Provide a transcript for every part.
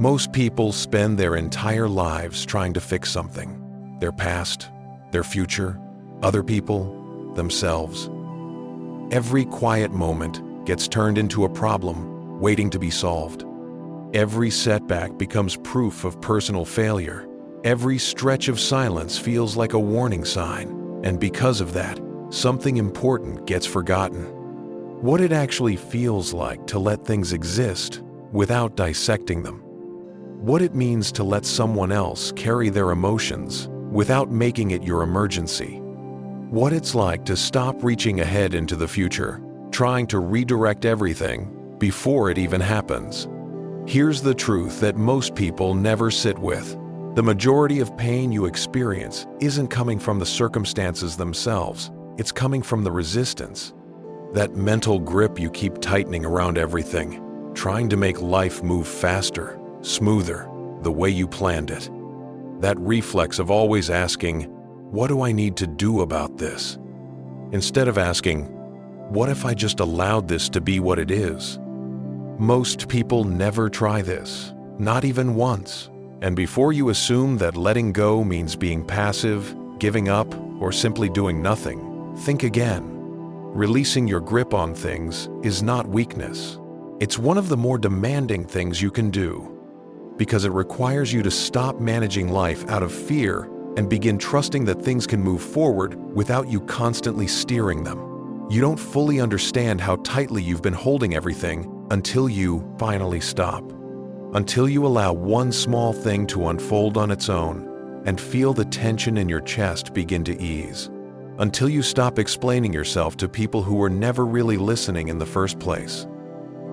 Most people spend their entire lives trying to fix something: their past, their future, other people, themselves. Every quiet moment gets turned into a problem waiting to be solved. Every setback becomes proof of personal failure. Every stretch of silence feels like a warning sign, and because of that, something important gets forgotten. What it actually feels like to let things exist without dissecting them. What it means to let someone else carry their emotions without making it your emergency. What it's like to stop reaching ahead into the future, trying to redirect everything before it even happens. Here's the truth that most people never sit with. The majority of pain you experience isn't coming from the circumstances themselves, it's coming from the resistance. That mental grip you keep tightening around everything, trying to make life move faster, smoother, the way you planned it. That reflex of always asking, "What do I need to do about this?" instead of asking, "What if I just allowed this to be what it is?" Most people never try this, not even once. And before you assume that letting go means being passive, giving up, or simply doing nothing, think again. Releasing your grip on things is not weakness. It's one of the more demanding things you can do, because it requires you to stop managing life out of fear and begin trusting that things can move forward without you constantly steering them. You don't fully understand how tightly you've been holding everything until you finally stop. Until you allow one small thing to unfold on its own and feel the tension in your chest begin to ease. Until you stop explaining yourself to people who were never really listening in the first place.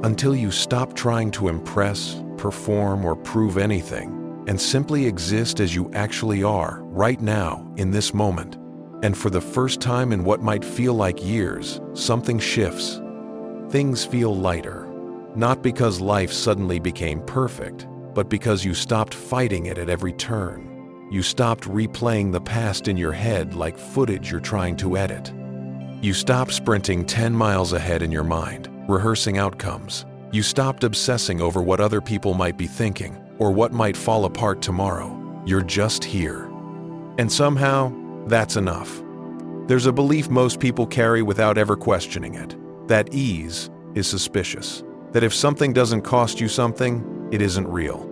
Until you stop trying to impress, perform, or prove anything, and simply exist as you actually are right now in this moment. And for the first time in what might feel like years, something shifts. Things feel lighter. Not because life suddenly became perfect, but because you stopped fighting it at every turn. You stopped replaying the past in your head like footage you're trying to edit. You stopped sprinting 10 miles ahead in your mind, rehearsing outcomes. You stopped obsessing over what other people might be thinking or what might fall apart tomorrow. You're just here. And somehow, that's enough. There's a belief most people carry without ever questioning it, that ease is suspicious. That if something doesn't cost you something, it isn't real.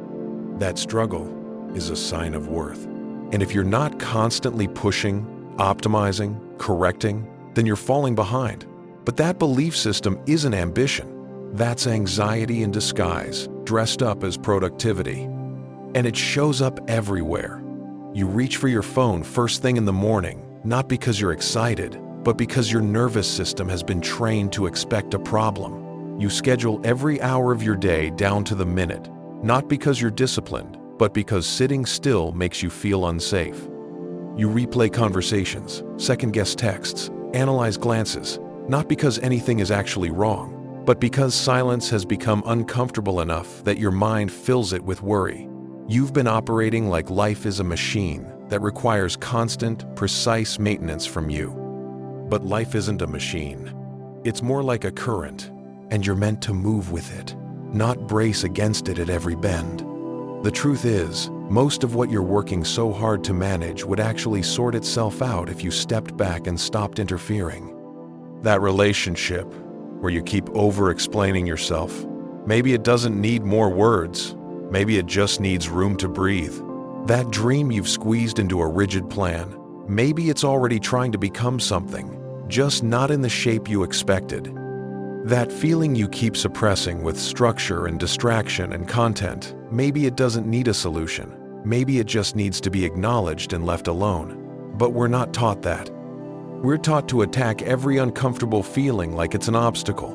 That struggle is a sign of worth. And if you're not constantly pushing, optimizing, correcting, then you're falling behind. But that belief system isn't ambition. That's anxiety in disguise, dressed up as productivity. And it shows up everywhere. You reach for your phone first thing in the morning, not because you're excited, but because your nervous system has been trained to expect a problem. You schedule every hour of your day down to the minute, not because you're disciplined, but because sitting still makes you feel unsafe. You replay conversations, second-guess texts, analyze glances, not because anything is actually wrong, but because silence has become uncomfortable enough that your mind fills it with worry. You've been operating like life is a machine that requires constant, precise maintenance from you. But life isn't a machine. It's more like a current. And you're meant to move with it, not brace against it at every bend. The truth is, most of what you're working so hard to manage would actually sort itself out if you stepped back and stopped interfering. That relationship, where you keep over-explaining yourself, maybe it doesn't need more words, maybe it just needs room to breathe. That dream you've squeezed into a rigid plan, maybe it's already trying to become something, just not in the shape you expected. That feeling you keep suppressing with structure and distraction and content, maybe it doesn't need a solution. Maybe it just needs to be acknowledged and left alone. But we're not taught that. We're taught to attack every uncomfortable feeling like it's an obstacle,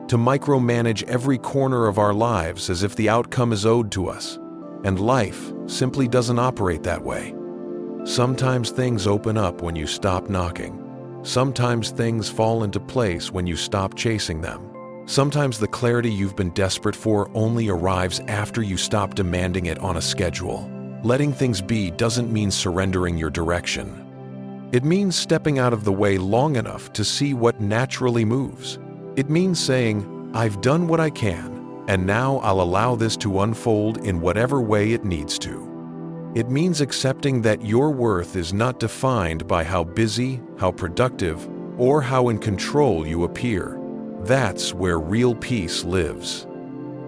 to micromanage every corner of our lives as if the outcome is owed to us. And life simply doesn't operate that way. Sometimes things open up when you stop knocking. Sometimes things fall into place when you stop chasing them. Sometimes the clarity you've been desperate for only arrives after you stop demanding it on a schedule. Letting things be doesn't mean surrendering your direction. It means stepping out of the way long enough to see what naturally moves. It means saying, "I've done what I can, And now I'll allow this to unfold in whatever way it needs to. It means accepting that your worth is not defined by how busy, how productive, or how in control you appear. That's where real peace lives.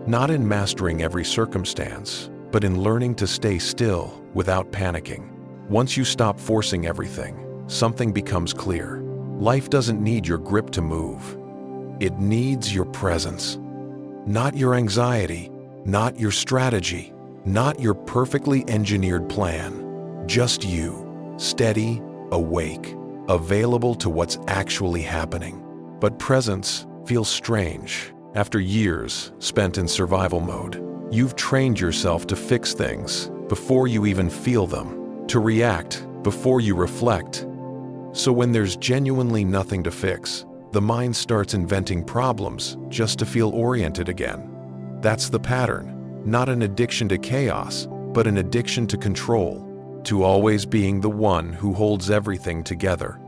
Not in mastering every circumstance, but in learning to stay still without panicking. Once you stop forcing everything, something becomes clear. Life doesn't need your grip to move. It needs your presence. Not your anxiety, not your strategy, not your perfectly engineered plan. Just you, steady, awake, available to what's actually happening. But presence feels strange. After years spent in survival mode, you've trained yourself to fix things before you even feel them, to react before you reflect. So when there's genuinely nothing to fix, the mind starts inventing problems just to feel oriented again. That's the pattern, not an addiction to chaos, but an addiction to control, to always being the one who holds everything together,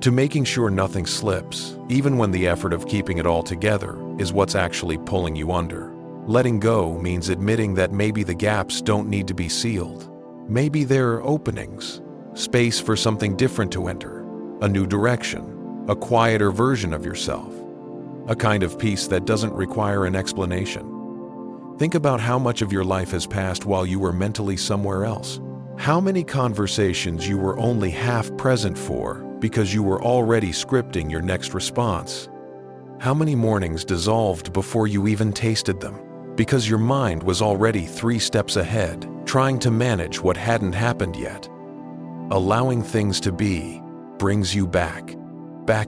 to making sure nothing slips, even when the effort of keeping it all together is what's actually pulling you under. Letting go means admitting that maybe the gaps don't need to be sealed. Maybe there are openings, space for something different to enter, a new direction, a quieter version of yourself, a kind of peace that doesn't require an explanation. Think about how much of your life has passed while you were mentally somewhere else. How many conversations you were only half present for because you were already scripting your next response. How many mornings dissolved before you even tasted them because your mind was already 3 steps ahead, trying to manage what hadn't happened yet. Allowing things to be brings you back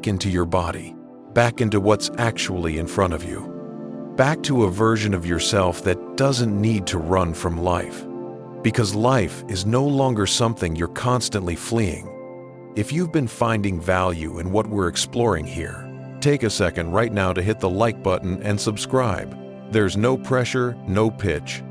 into your body, back into what's actually in front of you, back to a version of yourself that doesn't need to run from life. Because life is no longer something you're constantly fleeing. If you've been finding value in what we're exploring here, take a second right now to hit the like button and subscribe. There's no pressure, no pitch,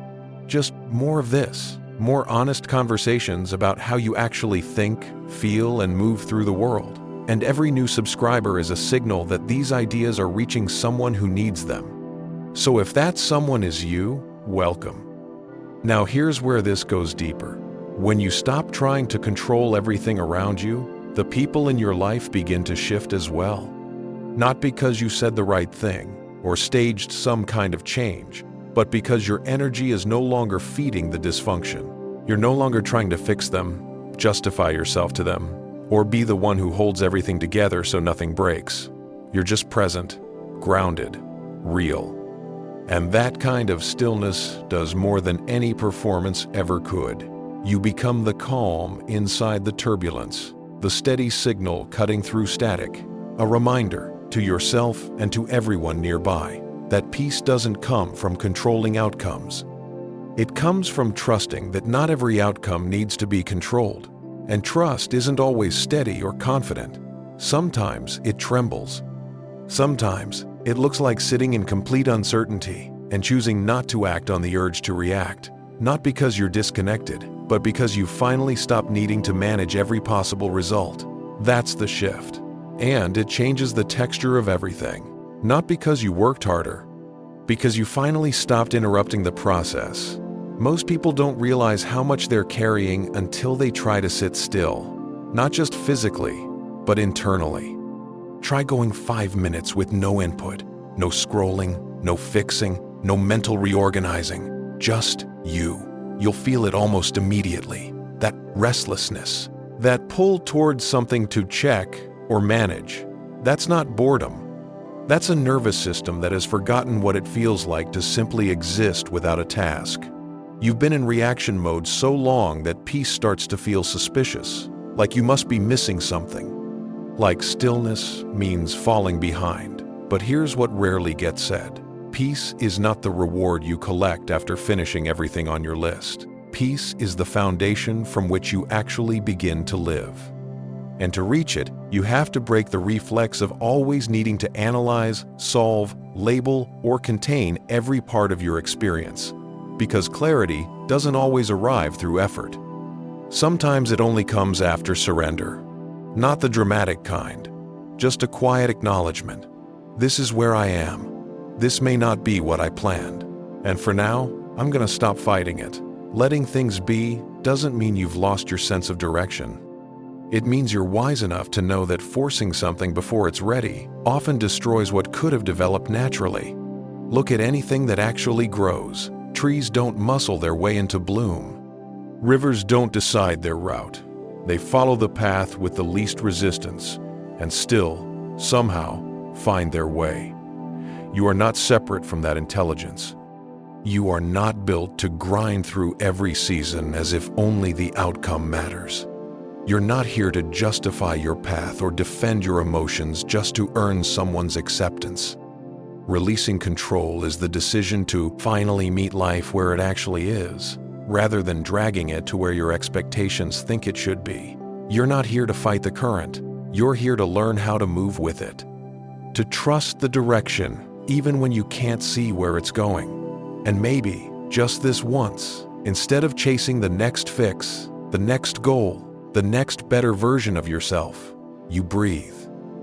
just more of this, more honest conversations about how you actually think, feel, and move through the world. And every new subscriber is a signal that these ideas are reaching someone who needs them. So if that someone is you, welcome. Now here's where this goes deeper. When you stop trying to control everything around you, the people in your life begin to shift as well. Not because you said the right thing or staged some kind of change, but because your energy is no longer feeding the dysfunction. You're no longer trying to fix them, justify yourself to them, or be the one who holds everything together so nothing breaks. You're just present, grounded, real. And that kind of stillness does more than any performance ever could. You become the calm inside the turbulence, the steady signal cutting through static, a reminder to yourself and to everyone nearby that peace doesn't come from controlling outcomes. It comes from trusting that not every outcome needs to be controlled. And trust isn't always steady or confident. Sometimes it trembles. Sometimes it looks like sitting in complete uncertainty and choosing not to act on the urge to react, not because you're disconnected, but because you finally stopped needing to manage every possible result. That's the shift. And it changes the texture of everything. Not because you worked harder, because you finally stopped interrupting the process. Most people don't realize how much they're carrying until they try to sit still, not just physically, but internally. Try going 5 minutes with no input, no scrolling, no fixing, no mental reorganizing, just you. You'll feel it almost immediately, that restlessness, that pull towards something to check or manage. That's not boredom. That's a nervous system that has forgotten what it feels like to simply exist without a task. You've been in reaction mode so long that peace starts to feel suspicious, like you must be missing something. Like stillness means falling behind. But here's what rarely gets said. Peace is not the reward you collect after finishing everything on your list. Peace is the foundation from which you actually begin to live. And to reach it, you have to break the reflex of always needing to analyze, solve, label, or contain every part of your experience. Because clarity doesn't always arrive through effort. Sometimes it only comes after surrender. Not the dramatic kind, just a quiet acknowledgement. This is where I am. This may not be what I planned, And for now, I'm going to stop fighting it. Letting things be doesn't mean you've lost your sense of direction. It means you're wise enough to know that forcing something before it's ready often destroys what could have developed naturally. Look at anything that actually grows. Trees don't muscle their way into bloom. Rivers don't decide their route. They follow the path with the least resistance and still, somehow, find their way. You are not separate from that intelligence. You are not built to grind through every season as if only the outcome matters. You're not here to justify your path or defend your emotions just to earn someone's acceptance. Releasing control is the decision to finally meet life where it actually is, rather than dragging it to where your expectations think it should be. You're not here to fight the current. You're here to learn how to move with it. To trust the direction, even when you can't see where it's going. And maybe, just this once, instead of chasing the next fix, the next goal, the next better version of yourself, you breathe.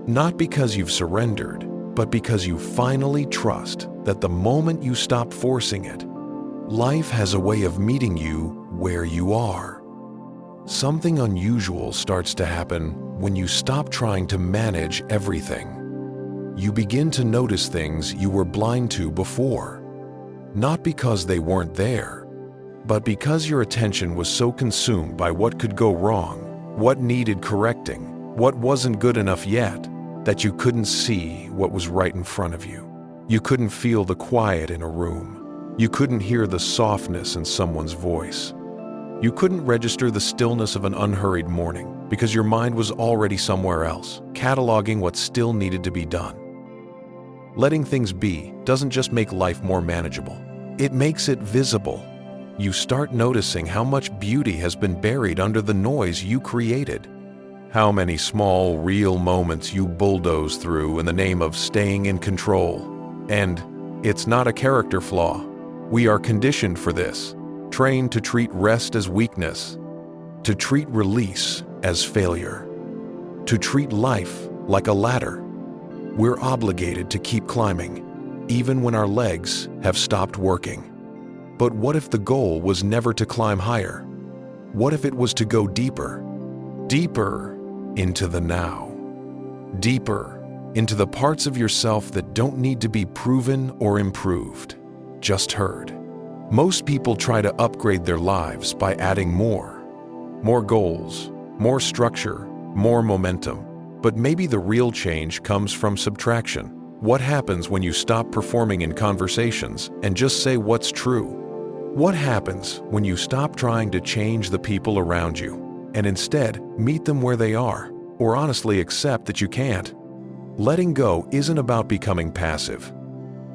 Not because you've surrendered, but because you finally trust that the moment you stop forcing it, life has a way of meeting you where you are. Something unusual starts to happen when you stop trying to manage everything. You begin to notice things you were blind to before. Not because they weren't there, but because your attention was so consumed by what could go wrong, what needed correcting, what wasn't good enough yet, that you couldn't see what was right in front of you. You couldn't feel the quiet in a room. You couldn't hear the softness in someone's voice. You couldn't register the stillness of an unhurried morning because your mind was already somewhere else, cataloging what still needed to be done. Letting things be doesn't just make life more manageable. It makes it visible. You start noticing how much beauty has been buried under the noise you created. How many small, real moments you bulldoze through in the name of staying in control. And it's not a character flaw. We are conditioned for this, trained to treat rest as weakness, to treat release as failure, to treat life like a ladder. We're obligated to keep climbing, even when our legs have stopped working. But what if the goal was never to climb higher? What if it was to go deeper? Deeper into the now. Deeper into the parts of yourself that don't need to be proven or improved, just heard. Most people try to upgrade their lives by adding more. More goals, more structure, more momentum. But maybe the real change comes from subtraction. What happens when you stop performing in conversations and just say what's true? What happens when you stop trying to change the people around you and instead meet them where they are, or honestly accept that you can't? Letting go isn't about becoming passive.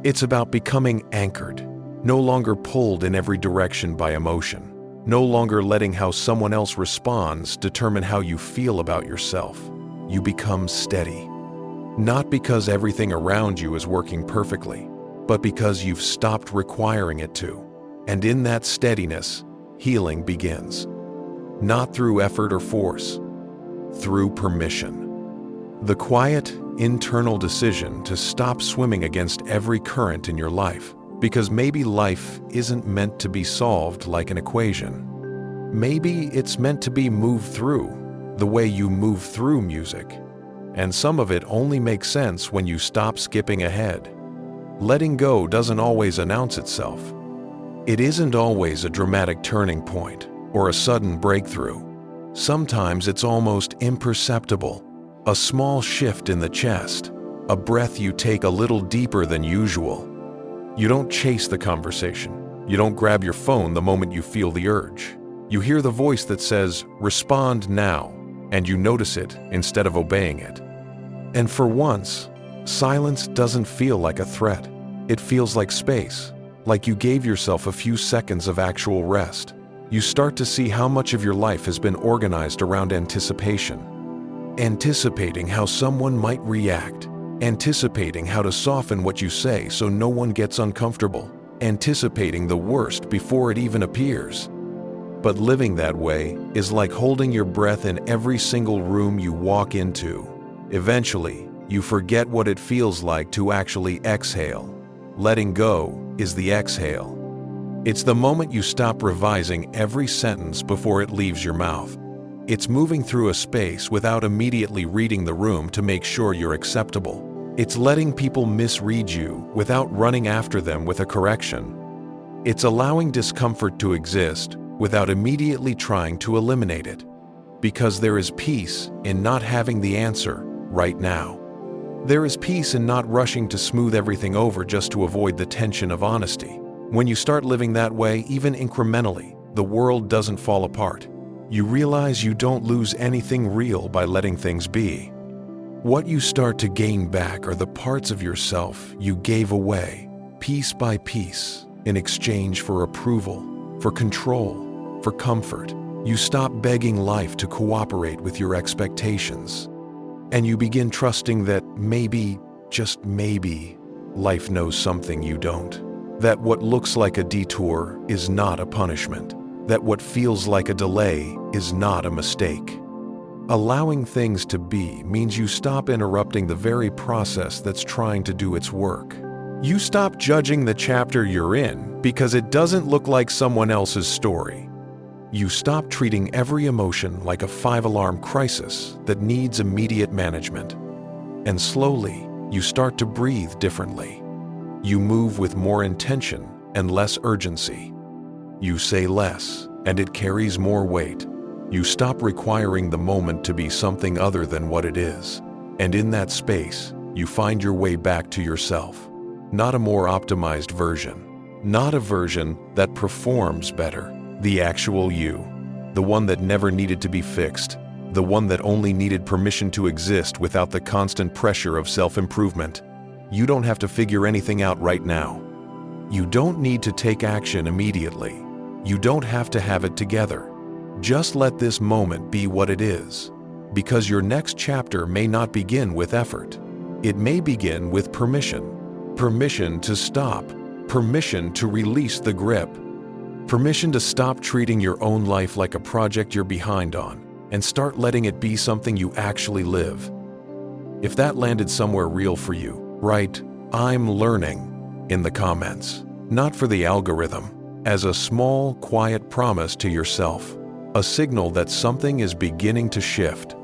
It's about becoming anchored, no longer pulled in every direction by emotion, no longer letting how someone else responds determine how you feel about yourself. You become steady, not because everything around you is working perfectly, but because you've stopped requiring it to. And in that steadiness, healing begins. Not through effort or force, through permission. The quiet, internal decision to stop swimming against every current in your life, because maybe life isn't meant to be solved like an equation. Maybe it's meant to be moved through, the way you move through music. And some of it only makes sense when you stop skipping ahead. Letting go doesn't always announce itself. It isn't always a dramatic turning point or a sudden breakthrough. Sometimes it's almost imperceptible. A small shift in the chest, a breath you take a little deeper than usual. You don't chase the conversation. You don't grab your phone the moment you feel the urge. You hear the voice that says, "Respond now," and you notice it instead of obeying it. And for once, silence doesn't feel like a threat. It feels like space, like you gave yourself a few seconds of actual rest. You start to see how much of your life has been organized around anticipation. Anticipating how someone might react. Anticipating how to soften what you say so no one gets uncomfortable. Anticipating the worst before it even appears. But living that way is like holding your breath in every single room you walk into. Eventually, you forget what it feels like to actually exhale. Letting go is the exhale. It's the moment you stop revising every sentence before it leaves your mouth. It's moving through a space without immediately reading the room to make sure you're acceptable. It's letting people misread you without running after them with a correction. It's allowing discomfort to exist without immediately trying to eliminate it. Because there is peace in not having the answer right now. There is peace in not rushing to smooth everything over just to avoid the tension of honesty. When you start living that way, even incrementally, the world doesn't fall apart. You realize you don't lose anything real by letting things be. What you start to gain back are the parts of yourself you gave away, piece by piece, in exchange for approval, for control, for comfort. You stop begging life to cooperate with your expectations. And you begin trusting that maybe, just maybe, life knows something you don't. That what looks like a detour is not a punishment. That what feels like a delay is not a mistake. Allowing things to be means you stop interrupting the very process that's trying to do its work. You stop judging the chapter you're in because it doesn't look like someone else's story. You stop treating every emotion like a 5-alarm crisis that needs immediate management. And slowly, you start to breathe differently. You move with more intention and less urgency. You say less, and it carries more weight. You stop requiring the moment to be something other than what it is. And in that space, you find your way back to yourself. Not a more optimized version. Not a version that performs better. The actual you. The one that never needed to be fixed. The one that only needed permission to exist without the constant pressure of self-improvement. You don't have to figure anything out right now. You don't need to take action immediately. You don't have to have it together. Just let this moment be what it is. Because your next chapter may not begin with effort. It may begin with permission. Permission to stop. Permission to release the grip. Permission to stop treating your own life like a project you're behind on and start letting it be something you actually live. If that landed somewhere real for you, write, "I'm learning" in the comments. Not for the algorithm, as a small, quiet promise to yourself. A signal that something is beginning to shift.